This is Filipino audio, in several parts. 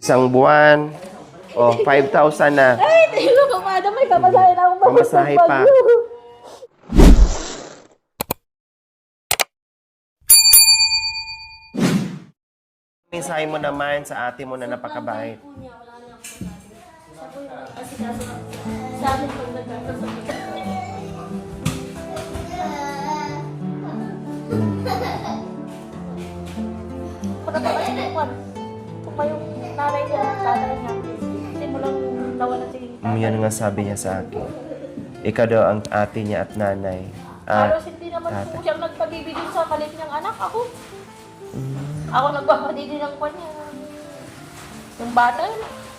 Isang buwan. O, 5,000 na. Ay, tingnan ko, madam, may pamasahe na akong Pamasahe pa. Mensahe mo naman sa ate mo na napakabait. Sa amin pag nagkakasakit. Pagkakasakit ko, kung pa yung nanay niya, tatay niya, simulang nawalan si tatay. Yan nga sabi niya sa akin. Ikaw daw ang ate niya at nanay. Halos hindi naman tatay. po siyang nagpabibigay sa kalit niyang anak. Ako nagpapadidi ng kanya. Yung bata,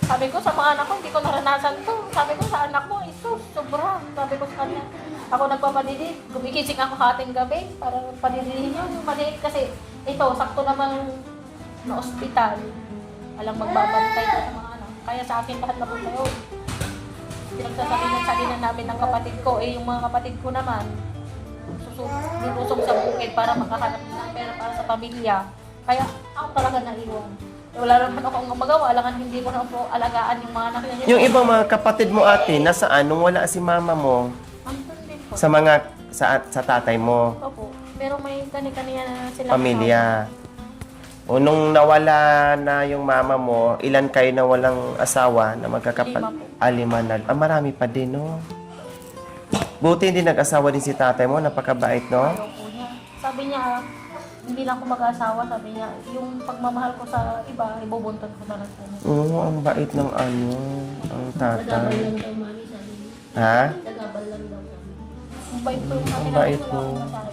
sabi ko sa mga anak ko, hindi ko naranasan to. Sabi ko sa anak mo, ito, sobra. Sabi ko sa kanya, ako nagpapadidi, gumigising ako hating gabi para padidihin niyo. Yung maliit kasi, ito, sakto namang na ospital. Alam, magbabantay ko sa mga anak. Kaya sa akin lahat na po tayo. Pinagsasabi ng salina namin ng kapatid ko, yung mga kapatid ko naman, nilusong sa bukid para makahanap ng pera para sa pamilya. Kaya ako talaga naiwan. Wala naman akong magawa, alangan hindi ko na po alagaan yung mga anak niya. Yung ibang mga kapatid mo ate, nasaan nung wala si mama mo? Andun din po. Sa mga, sa tatay mo? Opo. Pero may kani-kaniya na sila. Pamilya. O nung nawala na yung mama mo, ilan kayo na walang asawa na magkakapat? 5 po. 5 na. Marami pa din, no? Buti hindi nag-asawa din si tatay mo, napakabait, no? Ayaw po niya. Sabi niya, hindi lang ako mag-asawa. Sabi niya, yung pagmamahal ko sa iba, ibubunton ko na lang sa niya. Oo, ang bait ng ano, ang tatay. lang daw, mami, sabi niya. Ha? Nagabal lang daw kami. Ang bait po yung Ang akin. bait Wala mo. akong masabi.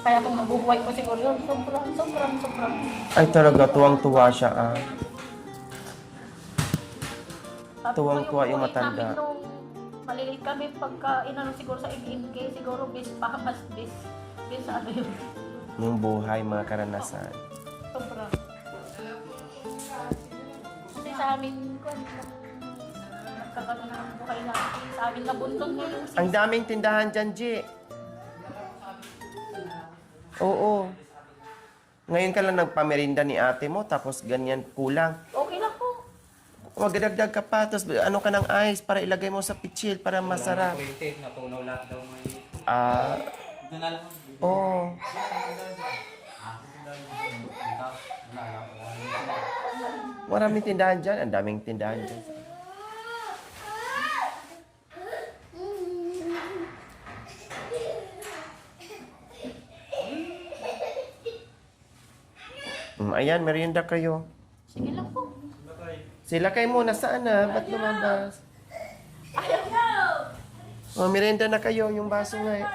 Kaya kung nabubuhay ko siguro yun, sobrang. Ay talaga, tuwang-tuwa siya, ah. Sabi ko, Tuwang-tuwa yung buhay matanda. namin nung maliliit kami, pagka inano siguro sa MMK, siguro bis ano yun. Yung buhay, mga karanasan. Sobra. Kasi sa amin, nagkakaroon ng buhay namin. Sa amin nabuntong niya yung Ang daming tindahan dyan, G. Oo. Ngayon ka lang nagpamerinda ni ate mo, tapos ganyan kulang. okay lang po. Magdagdag ka pa, tapos ano ka ng ice para ilagay mo sa pitchil para masarap. Natunaw lahat daw may... Ah, Ito na lang. oo. Maraming tindahan dyan. Ang daming tindahan dyan. Ayan, merienda kayo. Sige lang po. Sila kayo muna, saan na? Ba't lumabas? Oh, merienda na kayo, yung baso nga eh.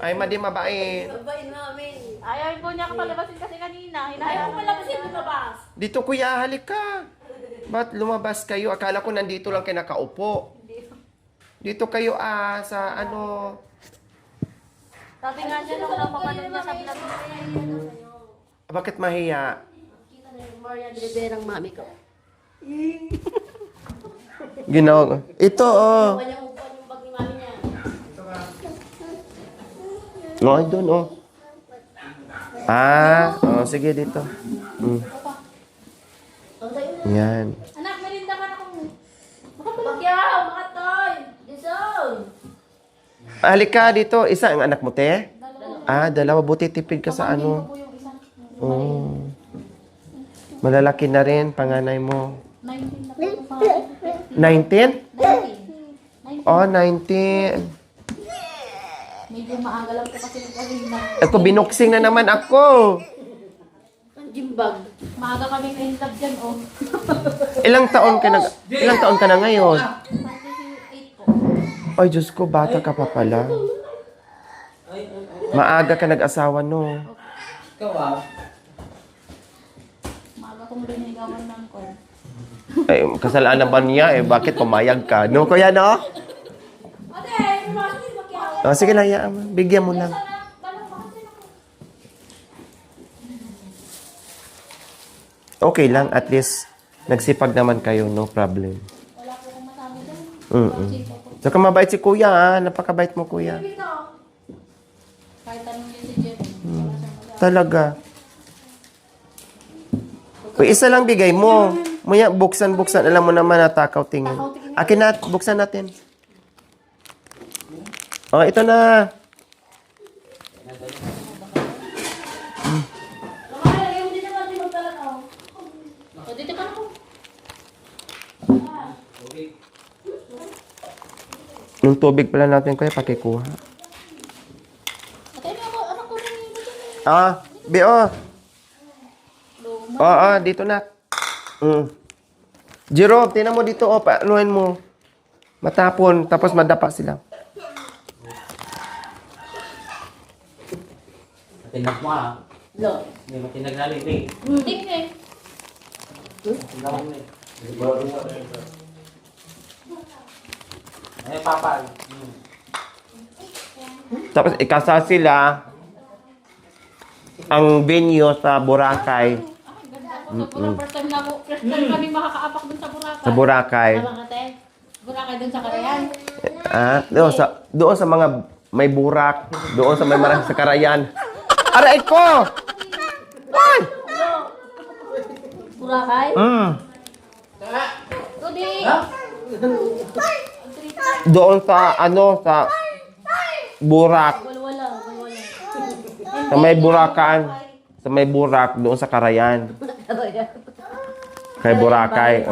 Ay, madi mabait. Babay namin. Ayaw po niya kapalabasin kasi kanina. Ayaw ko palabasin lumabas. Dito kuya, halik ka. Ba't lumabas kayo? Akala ko nandito lang kayo nakaupo. Dito kayo sa ano... Sabi nga niya nung napapanood niya sa vlog. Bakit mahiya? Kita na yung Maria Riverang mami ko. Ginawa. Ito, oh. Kanyang upuan yung bag ni mami niya. No, ay doon, oh. Ah, oh, sige dito. Yan. Anak, merinda ka na kung... Bakyaw, makatoy. Dison. Halika dito. Isa ang anak mo, te? Ah, dalawa. Buti tipid ka sa ano. po yung isa. Oh. Malalaki na rin, panganay mo. 19 na po yung pangalan. 19? 19. Oh, 19. Medyo maaga lang po kasi yung kanina. Ako, binuksing na naman ako. Ang jimbag. Maaga kami in love dyan, oh. Ilang taon ka na ngayon? 28 po. Ay, Diyos ko, bata ka pa pala. Maaga ka nag-asawa, no? Ikaw ah. Maaga kong linigawan ng ko. Ay, kasalanan ba niya eh? Bakit pumayag ka? No, kuya, no? Ate, lumasin bakyaw. Oh, sige lang, hayaan mo. Bigyan mo lang. Okay lang, at least nagsipag naman kayo, no problem. Wala po akong masabi dyan. Saka mabait si kuya, ah. Napakabait mo, kuya. Kahit tanong niya si Jerry, wala siyang masabi. Talaga. O, isa lang bigay mo. Maya, buksan. Alam mo naman, natakaw tingin. Akin na, buksan natin. O, ito na. Lagay mo dito natin magtalat ako. O, dito ka na po. Yung tubig pala natin, kaya pakikuha. Atay na ako, anak ko rin yung Bio. Oo, dito na. Jerome, tinan mo dito, paanuhin mo. Matapon, tapos madapa sila. Matinag mo ah. Lo. Hindi matinag na rin eh. Hindi eh. Matinag mo eh. Ay, papa. Tapos ikasa sila ang venue sa Boracay. First time na ako, first time kami makakaapak dun sa Boracay. Sa Boracay. Tama ka, te. Boracay dun sa Karayan. Doon sa mga may burak, doon sa may marang sa Karayan. Aray ko! Ay! Boracay? Rudy! Doon sa sa burak, Walwala. sa may burakan, sa may burak, doon sa Karayan. Kay Boracay.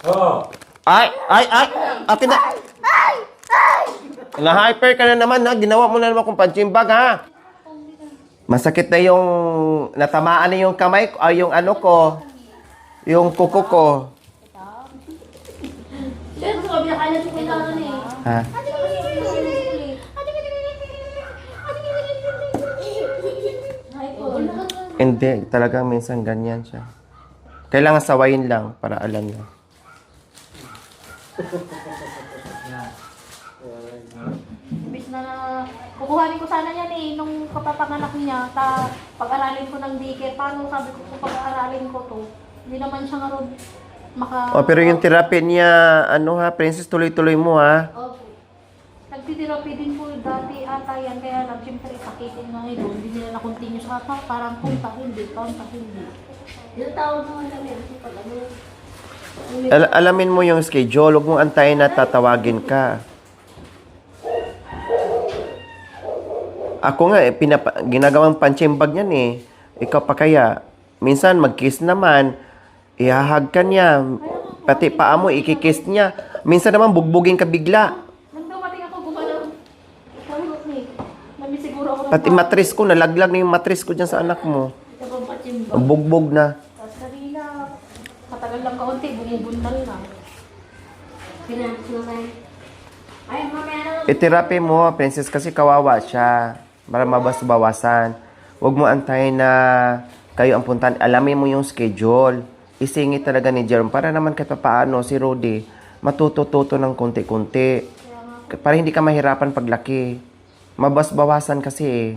Oh! Ay! Akin na! Na-hyper ka na naman, ha? Ginawa mo na naman kung panchimbag, ha? Masakit na yung... Natamaan na yung kamay ko, yung ano ko. Yung kuko ko. Siyempre, kami nakain sa kailangan eh. Ha? Hindi, talagang minsan ganyan siya. Kailangan sawayin lang para alam niya. Imbis na kukuhanin ko sana yan eh, nung kapapanganak niya, pag-aralin ko ng daycare. Paano sabi ko kung pag-aralin ko to? Hindi naman siya nga ron Oh, pero yung therapy niya, princess, tuloy-tuloy mo, ha? Opo. Nagtitherapy din po dati ata yan, kaya lang siyempre sakitin nga ito. Hindi nila na-continue sa ata, parang punta hindi. Yung tawag naman kami. Kasi pag ano. Alamin mo yung schedule, huwag mong antayin na tatawagin ka. Ako nga, ginagawang panchimbag yan eh. Ikaw pa kaya. Minsan, mag-kiss naman. Ihahag ka niya. Pati paa mo, ikikiss niya. Minsan naman, bugbugin ka bigla. Nang dumating ako gumalaw, sabi ko ni, nami siguro ako ng Pati matris ko, nalaglag na yung matris ko dyan sa anak mo. Bugbog na. Tapos kanina, matagal lang kaunti, bumubundal na. Pinapsunay. Ay, mamaya na. I-therapy mo, princess, kasi kawawa siya. Para mabas-bawasan. Huwag mo antayin na kayo ang puntan. Alamin mo yung schedule. Isingit talaga ni Jerome para naman kahit paano si Rudy matuto-tuto ng konti-konti. Para hindi ka mahirapan paglaki. Mabas-bawasan kasi eh.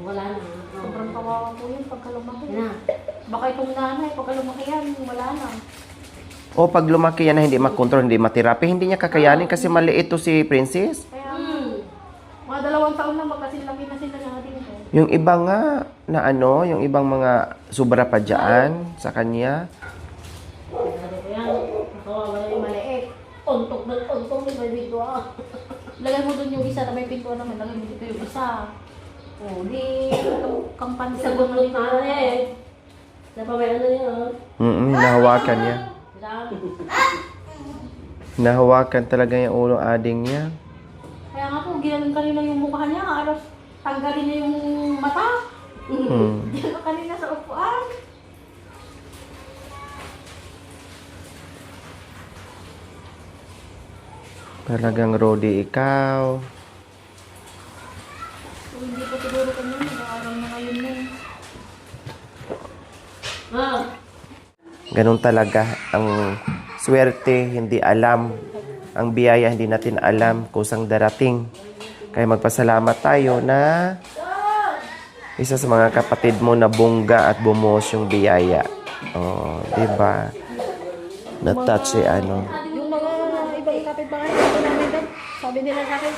Wala na. Sobrang kawawa po yun pagka lumaki. Yan na. Baka itong nanay, pagka lumaki yan, wala na. O pag lumaki yan na hindi makontrol, hindi materapi, hindi niya kakayanin kasi maliit to si Princess. Kaya mga 2 taon lang magkasilaki na sila ng ating ko. Yung iba nga na yung ibang mga sobra pa dyan sa kanya. Sabi ko yan. Nakawawa na yung maliit. Untok na untok. May bito ah. Lagay mo dun yung isa na may pintuan naman, lagay mo dito yung isa. O, di, kampanya Sa buntot na eh. Napamaya na niya. Nahawakan niya. Dami. Nahawakan talaga yung ulo ading niya. Kaya nga po, ginanon kanina yung mukha niya, halos tanggalin niya yung mata. Ginanon kanina sa upuan. Talagang Rudy, ikaw. Kung hindi ko siguro kanya, nag-aaral na ngayon na eh. Ah. Ganun talaga. Ang swerte, hindi alam. Ang biyaya, hindi natin alam kusang darating. Kaya magpasalamat tayo na isa sa mga kapatid mo na bungga at bumuhos yung biyaya. Oh, diba? Na-touch si ano. Yung mga iba ikapit bahay, ito namin doon. Sabi nila sa akin,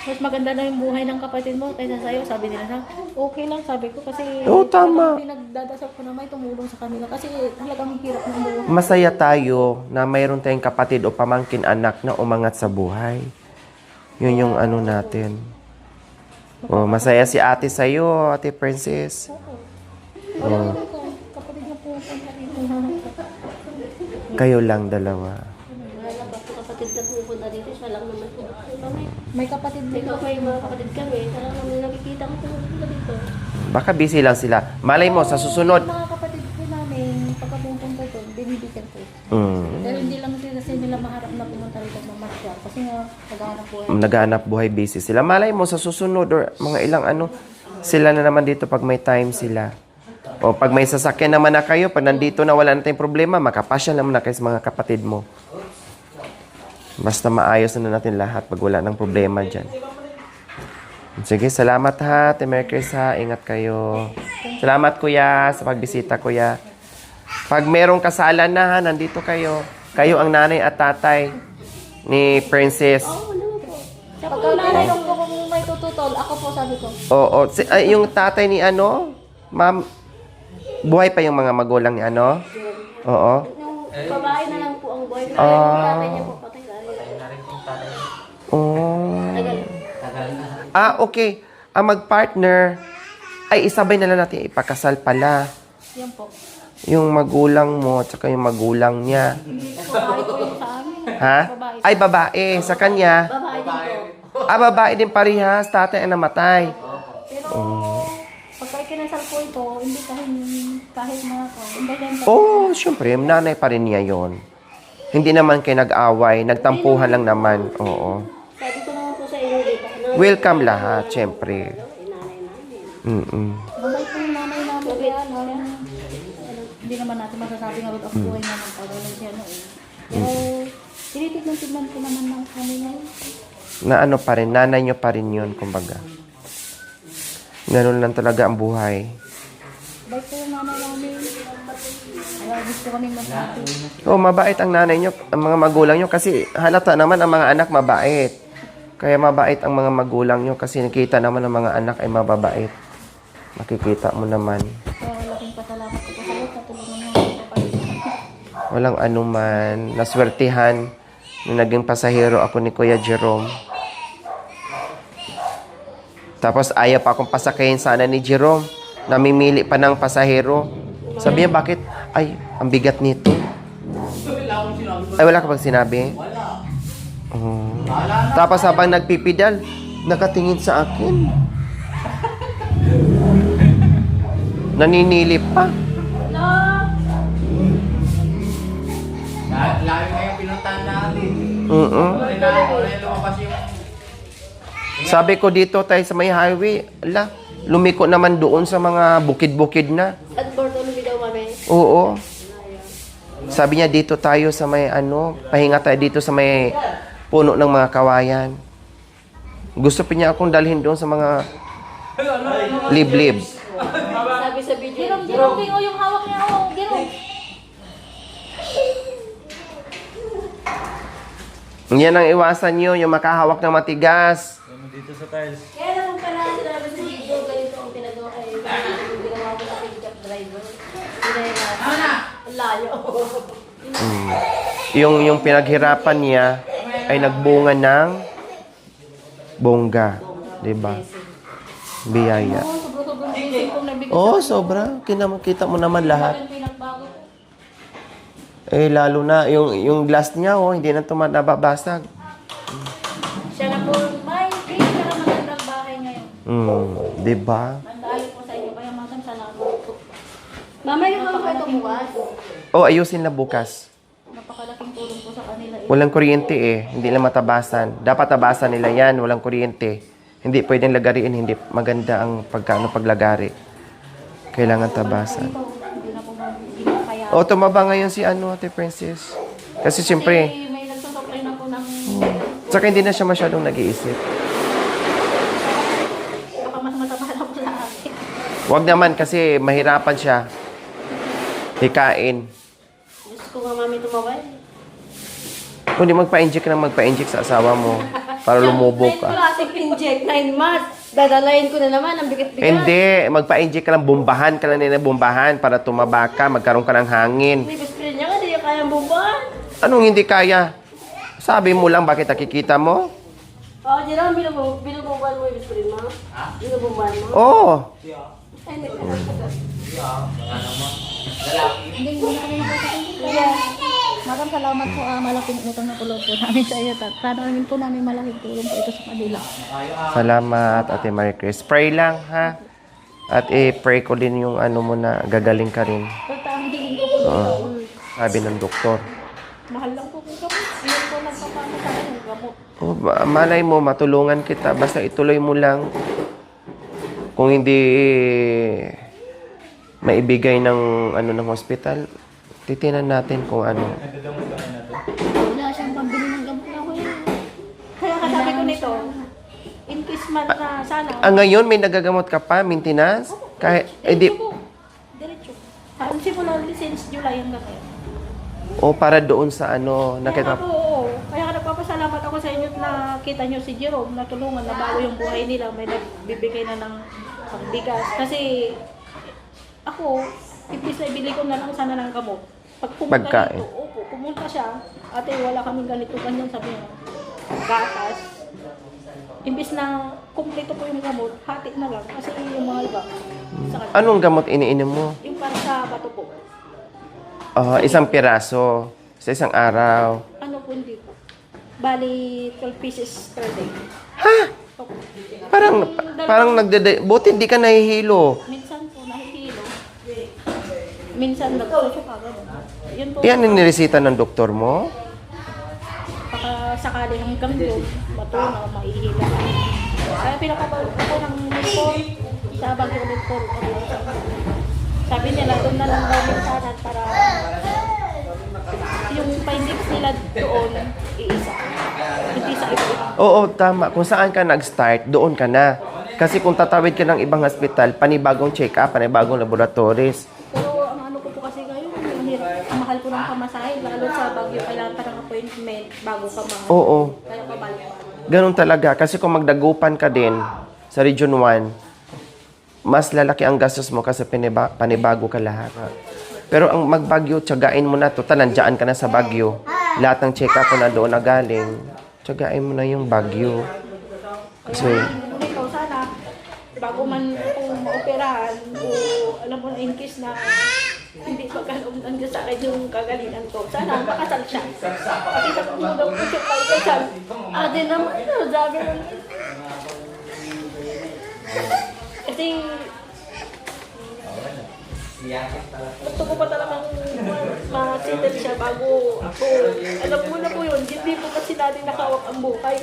mas maganda na yung buhay ng kapatid mo kaysa sa'yo. Sabi nila na, okay lang, sabi ko. Kasi Oo, tama. talagang pinagdadasal ko na may tumulong sa kanila. Kasi talagang hirap ng buhay. Masaya tayo na mayroon tayong kapatid o pamangkin anak na umangat sa buhay. Yun yung ano natin. Oh, masaya si ate sa'yo, ate Princess. Wala naman ko, kapatid na pupunta dito. Kayo lang dalawa. Wala pa po kapatid na pupunta dito. Siya lang naman po. May kapatid din Ikaw may mga kapatid kami. Siya lang naman nakikita ko pupunta dito. Baka busy lang sila. Malay mo, sa susunod. Yung mga kapatid ko namin, pagka pupunta doon, binibigyan ko. Mm, Pero hindi lang sila kasi nila maharap na pumunta rito mamasyal. Kasi nga, naghahanap buhay. naghahanap buhay, busy sila. Malay mo, sa susunod or mga ilang ano, sila na naman dito pag may time sila. O pag may sasakyan naman na kayo, pag nandito na wala na tayong problema, makapasya naman na kayo sa mga kapatid mo. Basta maayos na natin lahat pag wala ng problema dyan. Sige, salamat ha, Ate Mary Chris ha. Ingat kayo. Salamat kuya sa pagbisita kuya. Pag merong kasalan na ha, nandito kayo. Kayo ang nanay at tatay ni Princess. Pagka nanay nung kung may tututol, ako po sabi ko. Oo. Yung tatay ni ano, ma'am, buhay pa yung mga magulang ni ano? Oo. Yung babae na lang po ang boy. Yung Ah. tatay niya po patay dahil. Na rin yung tatay. Oh. Tagal. Tagal na. Okay. Ang mag-partner, ay isabay na lang natin ipakasal pala. Yan po. Yung magulang mo, at saka yung magulang niya. Hindi po, babae po yung sa amin. Ha? Babae. Ay, babae. Sa kanya. Babae din po. Babae din parehas. Tatay ang namatay. Pero, pagka ikinasal po ito, hindi kahit mga ko. Hindi rin po. Oh, syempre, nanay pa rin niya yon. Hindi naman kayo nag-away. Nagtampuhan lang naman. Oo. Sabi ko naman po sa inyo dito. Welcome lahat, syempre. Nanay namin. Mm-mm. Babay po yung nanay namin. Kaya, hindi naman natin masasabi nga ang buhay naman. Pagkalan siya noon. Pero, tinitignan ko naman ng kami ngayon. Na ano pa rin, nanay nyo pa rin yun, kumbaga. Ganun lang talaga ang buhay. Babay po yung nanay namin. Kaya gusto kami masabi. Oh, mabait ang nanay nyo, ang mga magulang nyo, kasi halata naman ang mga anak mabait. Kaya mabait ang mga magulang nyo kasi nakita naman ang mga anak ay mababait. Makikita mo naman. Kaya laking pasalamat ko po sa Lord sa tulungan niyo ng kapatid. Walang anuman. Naswertihan na naging pasahero ako ni Kuya Jerome. Tapos ayaw pa akong pasakayin sana ni Jerome. Namimili pa ng pasahero. Sabi niya, bakit? Ay, ang bigat nito. Ay, wala ka bang sinabi? Wala. Oh. Tapos habang nagpipidal, nakatingin sa akin. Naninilip pa. Lagi na yung pinuntahan natin. Wala lumabas yung... Sabi ko dito tayo sa may highway, ala, lumiko naman doon sa mga bukid-bukid na. At Bortolo daw kami. Oo. Sabi niya dito tayo sa may ano, pahinga tayo dito sa may puno ng mga kawayan. Gusto pa niya akong dalhin doon sa mga liblib. Sabi sa video. Jerome, Gingo yung hawak niya. Oh, Jerome. Yan ang iwasan niyo, yung makahawak ng matigas. Dito sa tiles. Kaya naman pala sinabi sa video, ganito ang pinagawa ay ginawa ko sa pickup driver. Ang layo. Yung pinaghirapan niya ay nagbunga ng bongga, 'di ba? Biyaya. Oh, sobrang blessing kong nabigay. Oh, sobra. Kita mo naman lahat. Yung pinagbago. Eh lalo na yung glass niya, oh, hindi na nababasag. Siya na po, may pinakamagandang bahay ngayon. 'Di ba? Mandali po sa inyo. Kaya magang salamat po. Mama, yung mga ito bukas. Oh, ayusin na bukas. Napakalaking tulong po sa kanila. Walang kuryente eh. Hindi na matabasan. Dapat tabasan nila yan. Walang kuryente. Hindi pwedeng lagariin. Hindi maganda ang paglagari. Kailangan tabasan. Ito, hindi na po kaya. O, tumaba ngayon si Ate Princess. Kasi siyempre, Kasi may nagsusupply na po ng... saka hindi na siya masyadong nag-iisip. Baka mas mataba na po sa akin. Huwag naman kasi mahirapan siya. Hikain. Gusto ko nga mami tumawal. Kung di magpa-inject ka nang magpa-inject sa asawa mo. para lumubo Kahit ka. classic inject 9 months. Dadalayin ko na naman ang bigat-bigat. Hindi, magpa-inject ka lang, bombahan ka lang nila, bombahan para tumaba ka, magkaroon ka ng hangin. May best friend niya nga, di niya kayang bumbaan. Anong hindi kaya? Sabi mo lang, bakit nakikita mo? Oo, Jerome, binubumban mo yung best friend mo? Binubumban mo? Oo. Ay, hindi. Hindi mo na kami nakakatawa. Maraming salamat po. Malaking utang na tulong po namin sa iyo. Sana namin po namin malaking tulong po ito sa kanila. Salamat, Ate Marie Chris. Pray lang, ha? At pray ko din yung ano mo na gagaling ka rin. Basta ang hiling ko po Oo. Sabi ng doktor. mahal lang po kung gamot. Iyon po nagpapano sa akin yung gamot. Oh, malay mo, matulungan kita. Basta ituloy mo lang. Kung hindi maibigay ng ano ng hospital, titinan natin kung ano. Wala siyang pambili ng gamot na kuya. Kaya kasabi ko nito, in case man na sana, Ngayon, may nagagamot ka pa, maintenance? Kahit, diretso po. Diretso. Ang simula since July hanggang ngayon. o para doon sa ano, Kaya nakita. ako, oo. Kaya nagpapasalamat ako sa inyo na kita nyo si Jerome na tulungan na bago yung buhay nila. May nagbibigay na ng pangbigas. Kasi ako, imbis na ibili ko na lang sana ng gamot. Pag pumunta Pagkain. dito, opo, pumunta siya, ate wala kaming ganito, ganyan sabi niya. Gatas. Imbis na kumpleto po yung gamot, hati na lang. Kasi yung mga iba, sa kanya. Anong gamot iniinom mo? Yung para sa bato po. Isang piraso sa isang araw. Ano po hindi po. Bali, 12 pieces per day. Ha? Opo. Parang buti hindi ka nahihilo. Minsan po nahihilo. Minsan nagsusuka. Yun po. Yan ang niresita ng doktor mo? Baka sakali hanggang doon, matunaw, mahihila. Kaya pinakabawag ako ng report sa Baguio report. Sabi nila, doon na lang daw minsanan para yung findings nila doon, iisa. Hindi sa iba. Oo, tama. Kung saan ka nag-start, doon ka na. Kasi kung tatawid ka ng ibang hospital, panibagong check-up, panibagong laboratories. Pero ang ano ko po kasi ngayon, mahirap. Ang mahal ko ng pamasahe, lalo sa Baguio, kailangan pa ng appointment bago ka Oo. Kaya pabalik. Ganun talaga. Kasi kung magdagupan ka din sa Region 1, mas lalaki ang gastos mo kasi panibago ka lahat. Pero ang magbagyo, tsagain mo na. Total, nandiyan ka na sa Bagyo. Lahat ng check-up mo na doon na galing. Tsagain mo na yung Bagyo. Kasi, Ikaw sana, bago man kung maoperahan, o alam mo na in case na hindi pagkaloob nandiyan sa akin yung kagalingan ko, sana makasal siya. Pakita ko mo daw po siya pagkasal. Ate naman, sabi mo. Kasi, gusto ko pa talagang ma-settle siya bago ako. Alam mo na po yun, hindi po kasi natin nakawak ang buhay.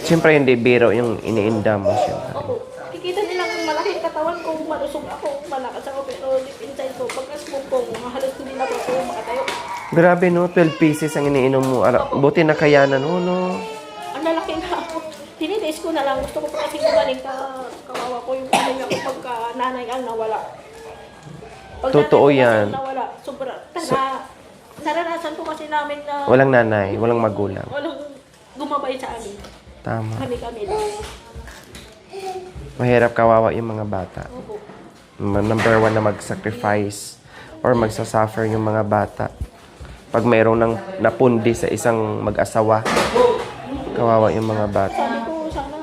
siyempre hindi biro yung iniinda mo siya. Opo. Kikita nila ang malaking katawan ko, malusog ako, malakas ako, pero deep inside ko, pagka-smoke ko, halos hindi na po ako makatayo. Grabe no, 12 pieces ang iniinom mo. Buti na kayanan mo, no? Ang lalaki na ako. Tinitis ko na lang, gusto ko pa kasi gumaling kawawa ko yung pamilya ko pagka nanay ang nawala. Pag Totoo nanay ko kasi yan. nawala, sobra. Naranasan ko kasi namin na Walang nanay, walang magulang. walang gumabay sa amin. Tama. Kami lang. Mahirap kawawa yung mga bata. Opo. Number 1 na mag-sacrifice or magsasuffer yung mga bata. Pag mayroong napundi sa isang mag-asawa, kawawa yung mga bata. Sabi ko, sana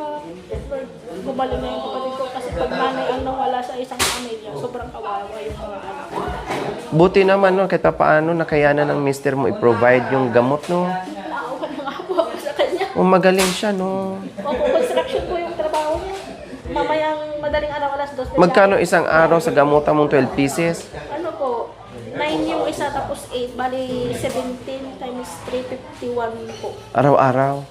gumaling na yung kapatid ko kasi pag nanay ang nawala sa isang pamilya, sobrang kawawa yung mga anak. Buti naman, no, kahit paano nakayanan ng mister mo i-provide yung gamot, no? Naawa na nga po ako sa kanya. Magaling siya, no? Opo, construction po yung trabaho niya. Mamayang madaling araw alas 2. Magkano isang araw sa gamutan mong 12 pieces? Ano po, 9 yung isa tapos 8, bali 17 times 351 po. Araw-araw.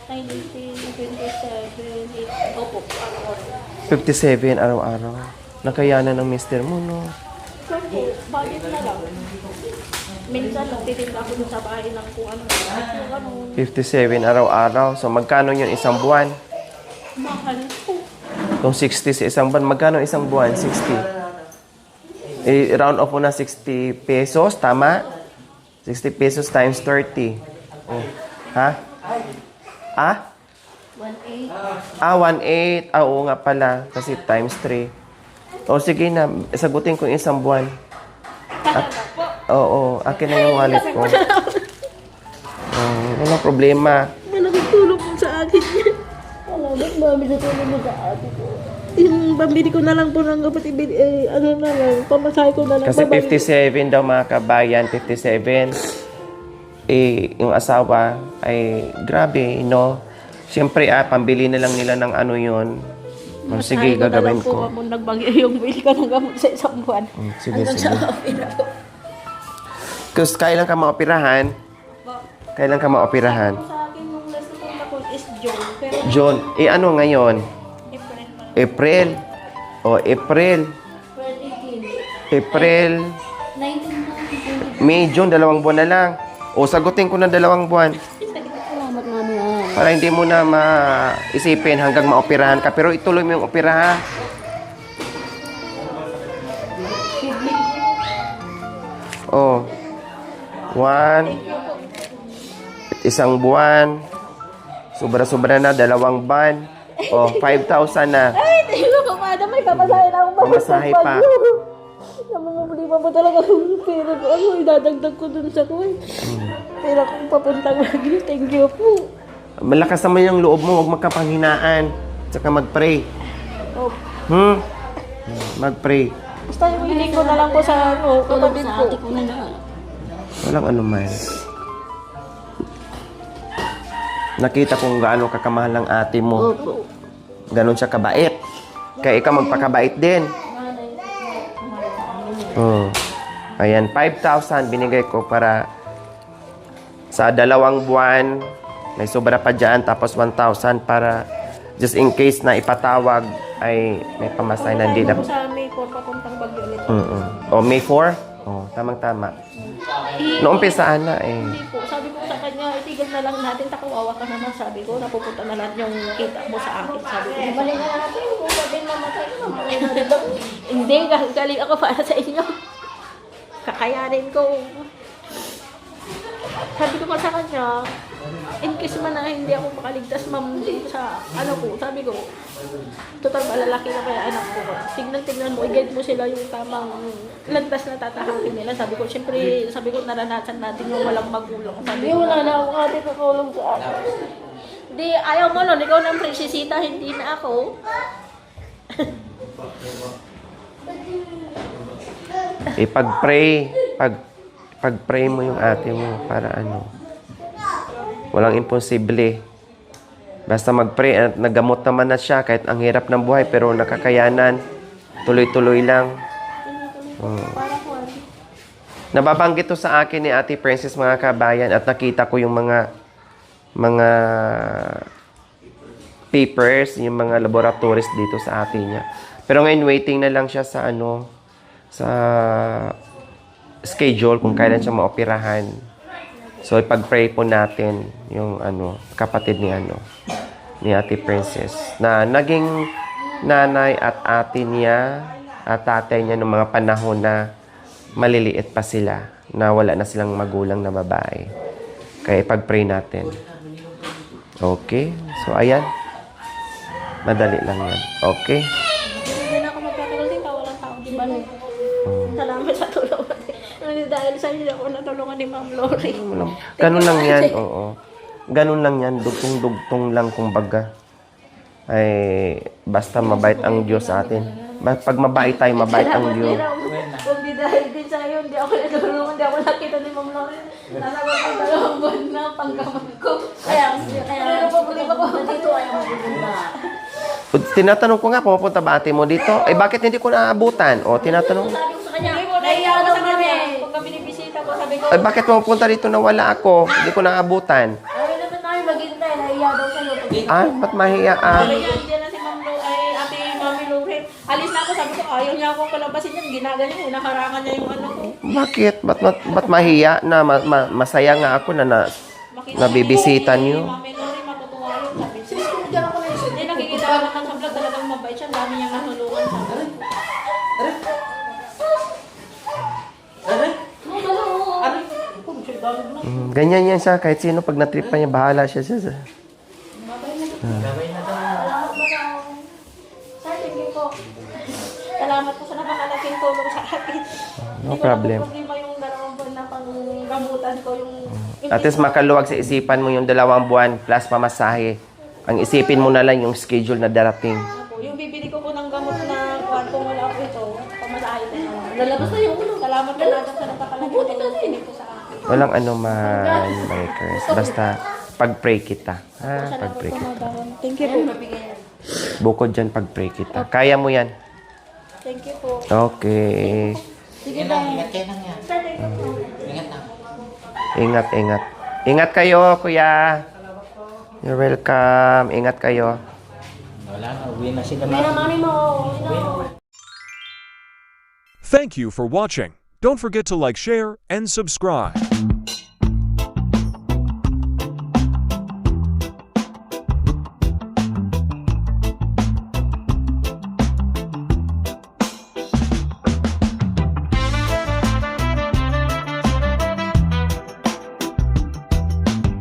19, 27, 8, opo, araw-araw. 57 araw-araw. Nakayanan ng mister mo, no? So po, budget na lang. Minsan nagtitinda ako dun sa bahay ng kung ano. Kung ano, 57 araw-araw. So, magkano yun isang buwan? mahal po. Kung 60 sa isang buwan, magkano isang buwan? 60. Round off mo na 60 pesos, tama? 60 pesos times 30. Oh. Ha? Ah? 1.8. 1.8. Oo nga pala. Kasi times 3. O sige na, sagutin ko yung isang buwan. Oo, akin na yung wallet ko. Walang problema. Malaking tulong po sa akin yan. Salamat, mami, sa tulong mo sa ate ko. Yung pambili ko na lang po ng kapatid, ano na lang, pamasahe ko na lang. Kasi 57 daw mga kabayan, 57. Yung asawa ay grabe, no? Siyempre, pambili na lang nila ng ano yun. Sige, gagawin ko. Kung nagbagyo yung bili ka ng gamot sa isang buwan. Sige. Kasi kailan ka maoperahan? Kailan ka maoperahan? Sa akin, yung last na punta ko is June. Pero June. Ano ngayon? April pa. April. April. 19 May, June, 2 buwan na lang. Sagutin ko na 2 buwan. Salamat, mami. Para hindi mo na maisipin hanggang maoperahan ka. Pero ituloy mo yung operahan. Oh. 1. Isang buwan. Sobra-sobra na, 2 buwan. 5,000 na. Ay, tingin ko pa, may pamasahe na akong Pamasahe pa. Sa mga problema po talaga yung pera ko. Ano, idadagdag ko dun sa kuwan. Pera kong papuntang lagi. Thank you po. Malakas naman yung loob mo, huwag magkapanghinaan. Tsaka mag-pray. Oh, Mag-pray. basta yung hiling ko na lang po sa Tulong kapatid sa ko. ate ko na lang. Walang anuman. Nakita kung gaano kakamahal ng ate mo. Opo. Ganon siya kabait. Kaya ikaw magpakabait din. Ayan, 5,000 binigay ko para sa 2 buwan. May sobra pa dyan. Tapos 1,000 para just in case na ipatawag ay may pamasahe na hindi na. Ako sa May 4 papuntang Bagyo ulit. May 4? Tamang-tama. Noong umpisaan na Hindi po. Sabi ko sa kanya, itigil na lang natin. Takawawa ka naman. Sabi ko, napupunta na lahat yung kita mo sa akin. Sabi ko, Balik na natin. Kung sabihin mamatay ko, hindi, galing ako para sa inyo. Kakayanin ko. Sabi ko pa sa kanya, in case man na hindi ako makaligtas, ma'am, dito sa ano ko, sabi ko, total malalaki na kaya anak ko. Tignan mo, i-guide mo sila yung tamang landas na tatahakin nila. Sabi ko, syempre, sabi ko, naranasan natin yung walang magulang. Sabi ko, wala na akong ate tutulong sa ate. di, ayaw mo nun, ikaw ng prinsesita, hindi na ako. Pag-pray mo yung ate mo para ano. Walang imposible. Basta mag-pray at nagamot naman na siya kahit ang hirap ng buhay pero nakakayanan. Tuloy-tuloy lang. Nababanggit to sa akin ni Ate Princess mga kabayan at nakita ko yung mga papers, yung mga laboratories dito sa ate niya. Pero ngayon waiting na lang siya sa sa schedule kung kailan siya maoperahan. So ipag-pray po natin yung kapatid ni Ate Princess na naging nanay at ate niya at tatay niya noong mga panahon na maliliit pa sila, na wala na silang magulang na babae. Kaya ipag-pray natin. Okay? So ayan. Madali lang yan. Okay? Hindi na ako magkatagal din, walang tao, di ba? Salamat sa tulong. Dahil sa hindi ako natulungan ni Ma'am Lori. Ganun lang yan, oo. Ganun lang yan, dugtong-dugtong lang kumbaga. Ay, basta mabait ang Diyos sa atin. Pag mabait tayo, mabait ang Diyos. Kung di dahil din sa'yo, hindi ako natulungan, hindi ako nakita ni Ma'am Lori. Nalaman ko 2 buwan na panggamot ko. Kaya problema ko. dito ayaw magpupunta. Tinatanong ko nga, pumapunta ba ate mo dito? Bakit hindi ko naabutan? Tinatanong. Sabi ko sa kanya, Naiya ako sa kanya. Pag kami binibisita ko, sabi ko, Bakit pumapunta dito na wala ako? Hindi ko naabutan. ayaw naman namin maghintay. Nahiya daw sa'yo. Ba't mahiya? Diyan na si Ma'am Lori, ate Mami Lori. Alis na ako, sabi ko, ayaw niya akong kalabasin yan. Ginaganyan ko, nakarangan niya yung ano ko. Bakit? Ba't mahiya na masaya nga ako na nabibisita niyo? Mami Lori, matutuwa yun. Sabi siya, hindi nakikita ko naman sa vlog, talagang mabait siya. Dami niyang natulungan sa akin. Ganyan yan siya. Kahit sino pag natrip pa niya, bahala siya. Gabay na daw. Sir, thank you po. Salamat po sa napakalaking tulong sa akin. No problem. Hindi ko na yung 2 buwan na panggamutan ko yung... At least makaluwag sa isipan mo yung 2 buwan plus pamasahe. Ang isipin mo na lang yung schedule na darating. Yung bibili ko po ng gamot na kung wala ako ito, pamasahe na yun. Lalabas na yung ulo. Salamat na natin sa napakalaking tulong po sa akin. Walang ano man, Marikers. Basta pag-pray kita. Ha? Pag-pray kita. Thank you po. Bukod dyan, pag-pray kita. Kaya mo yan. Thank you po. Okay. Sige Yan ba? lang, ingat kayo lang yan. Sir, thank you po. Ingat na. Ingat, ingat. Ingat kayo, kuya. You're welcome. Ingat kayo. Wala na, uwi na sila. May mami mo. Thank you for watching. Don't forget to like, share, and subscribe.